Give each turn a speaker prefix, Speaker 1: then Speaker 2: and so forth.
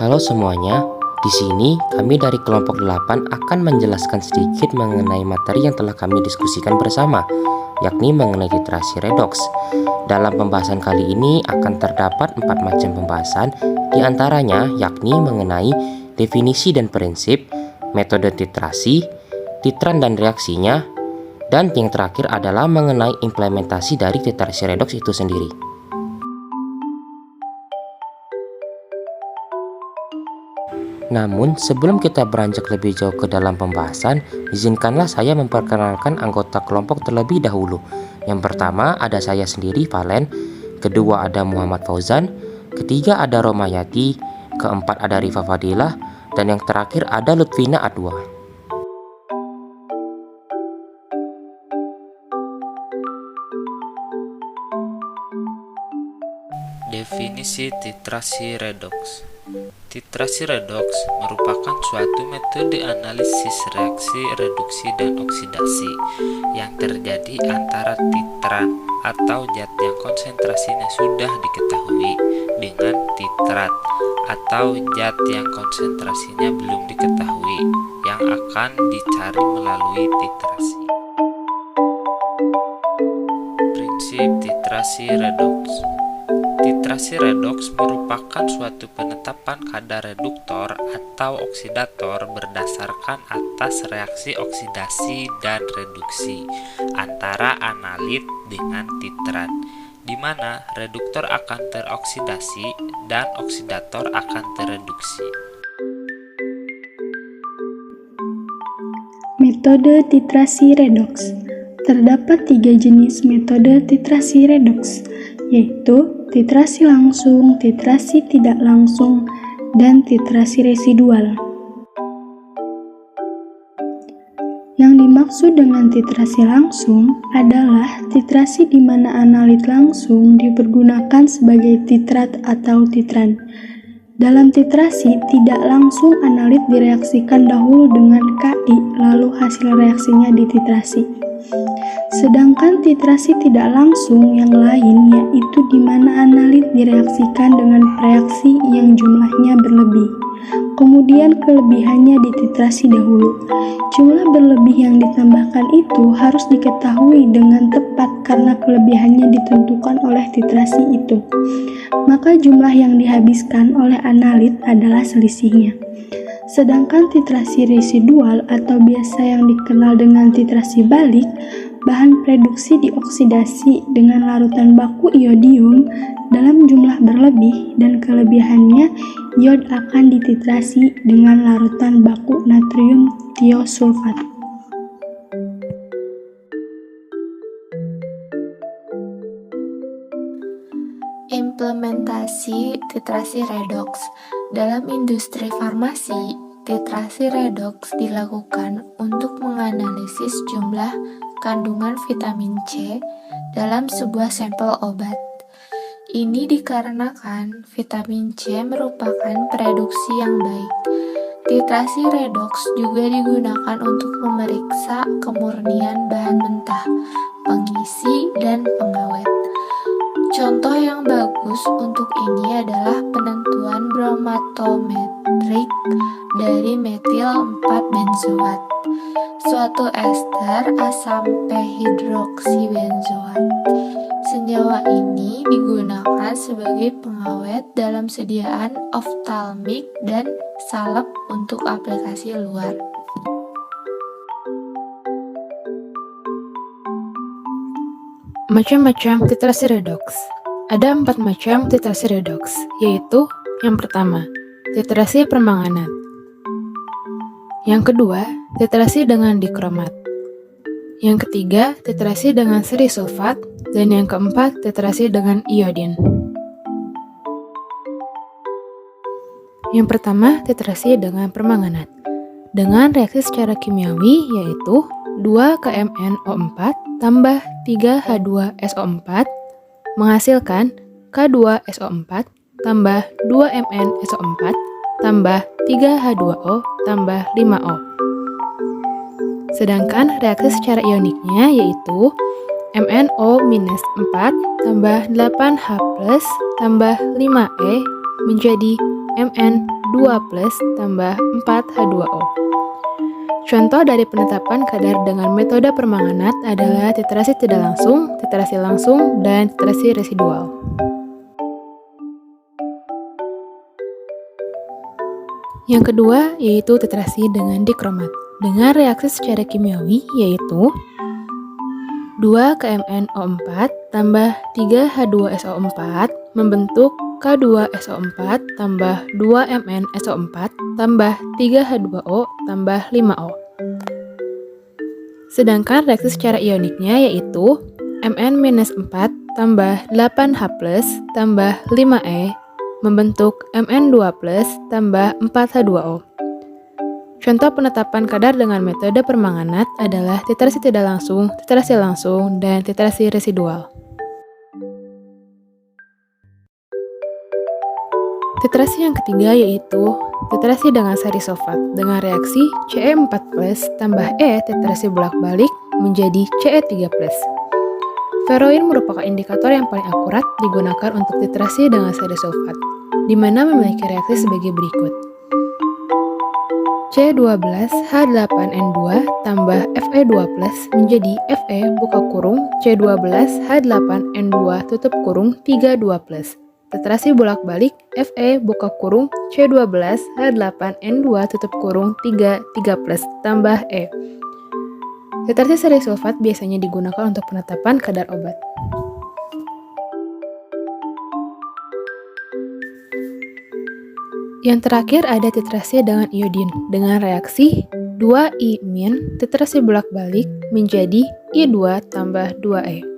Speaker 1: Halo semuanya, di sini kami dari kelompok 8 akan menjelaskan sedikit mengenai materi yang telah kami diskusikan bersama, yakni mengenai titrasi redoks. Dalam pembahasan kali ini akan terdapat 4 macam pembahasan, di antaranya yakni mengenai definisi dan prinsip, metode titrasi, titran dan reaksinya, dan yang terakhir adalah mengenai implementasi dari titrasi redoks itu sendiri. Namun, sebelum kita beranjak lebih jauh ke dalam pembahasan, izinkanlah saya memperkenalkan anggota kelompok terlebih dahulu. Yang pertama ada saya sendiri, Valen. Kedua ada Muhammad Fauzan. Ketiga ada Romayati. Keempat ada Rifa Fadilah. Dan yang terakhir ada Lutfina Adwa.
Speaker 2: Definisi titrasi redoks. Titrasi redoks merupakan suatu metode analisis reaksi reduksi dan oksidasi yang terjadi antara titran atau zat yang konsentrasinya sudah diketahui dengan titrat atau zat yang konsentrasinya belum diketahui yang akan dicari melalui titrasi. Prinsip titrasi redoks. Titrasi redoks merupakan suatu penetapan kadar reduktor atau oksidator berdasarkan atas reaksi oksidasi dan reduksi antara analit dengan titrat, di mana reduktor akan teroksidasi dan oksidator akan tereduksi.
Speaker 3: Metode titrasi redoks. Terdapat 3 jenis metode titrasi redoks, yaitu titrasi langsung, titrasi tidak langsung, dan titrasi residual. Yang dimaksud dengan titrasi langsung adalah titrasi di mana analit langsung dipergunakan sebagai titrat atau titran. Dalam titrasi tidak langsung analit direaksikan dahulu dengan KI, lalu hasil reaksinya dititrasi. Sedangkan titrasi tidak langsung yang lain yaitu di mana analit direaksikan dengan reaksi yang jumlahnya berlebih. Kemudian kelebihannya dititrasi dahulu. Jumlah berlebih yang ditambahkan itu harus diketahui dengan tepat karena kelebihannya ditentukan oleh titrasi itu. Maka jumlah yang dihabiskan oleh analit adalah selisihnya. Sedangkan titrasi residual atau biasa yang dikenal dengan titrasi balik, bahan produksi dioksidasi dengan larutan baku iodium dalam jumlah berlebih dan kelebihannya iod akan dititrasi dengan larutan baku natrium tiosulfat.
Speaker 4: Implementasi titrasi redoks. Dalam industri farmasi, titrasi redoks dilakukan untuk menganalisis jumlah kandungan vitamin C dalam sebuah sampel obat. Ini dikarenakan vitamin C merupakan produksi yang baik. Titrasi redoks juga digunakan untuk memeriksa kemurnian bahan mentah, pengisi, dan pengawet. Contoh yang bagus untuk ini adalah penentuan bromatometrik dari metil 4-benzoat, suatu ester asam p-hidroksibenzoat. Senyawa ini digunakan sebagai pengawet dalam sediaan oftalmik dan salep untuk aplikasi luar.
Speaker 5: Macam-macam titrasi redoks. Ada 4 macam titrasi redoks, yaitu yang pertama, titrasi permanganat. Yang kedua, titrasi dengan dikromat. Yang ketiga, titrasi dengan seri sulfat. Dan yang keempat, titrasi dengan iodin. Yang pertama, titrasi dengan permanganat. Dengan reaksi secara kimiawi yaitu 2KMnO4 tambah 3H2SO4 menghasilkan K2SO4 tambah 2MnSO4 tambah 3H2O tambah 5O. Sedangkan reaksi secara ioniknya yaitu MnO-4 tambah 8H plus tambah 5E menjadi Mn 2+ tambah 4H2O. Contoh dari penetapan kadar dengan metode permanganat adalah titrasi tidak langsung, titrasi langsung, dan titrasi residual. Yang kedua yaitu titrasi dengan dikromat. Dengan reaksi secara kimiawi yaitu 2KMnO4 tambah 3H2SO4 membentuk K2SO4 tambah 2MnSO4 tambah 3H2O tambah 5O. Sedangkan reaksi secara ioniknya yaitu Mn-4 tambah 8H+ tambah 5E membentuk Mn2+ tambah 4H2O. Contoh penetapan kadar dengan metode permanganat adalah titrasi tidak langsung, titrasi langsung, dan titrasi residual. Titrasi yang ketiga yaitu titrasi dengan seri sulfat dengan reaksi Ce4+ tambah E titrasi bolak-balik menjadi Ce3+. Feroin merupakan indikator yang paling akurat digunakan untuk titrasi dengan seri sulfat, di mana memiliki reaksi sebagai berikut. C12H8N2 tambah Fe2+ menjadi Fe buka kurung C12H8N2 tutup kurung 32+. Titrasi bolak-balik Fe buka kurung C12H8N2 tutup kurung 33+ tambah E. Titrasi seri sulfat biasanya digunakan untuk penetapan kadar obat. Yang terakhir ada titrasi dengan iodin dengan reaksi 2I- titrasi bolak-balik menjadi I2 tambah 2E.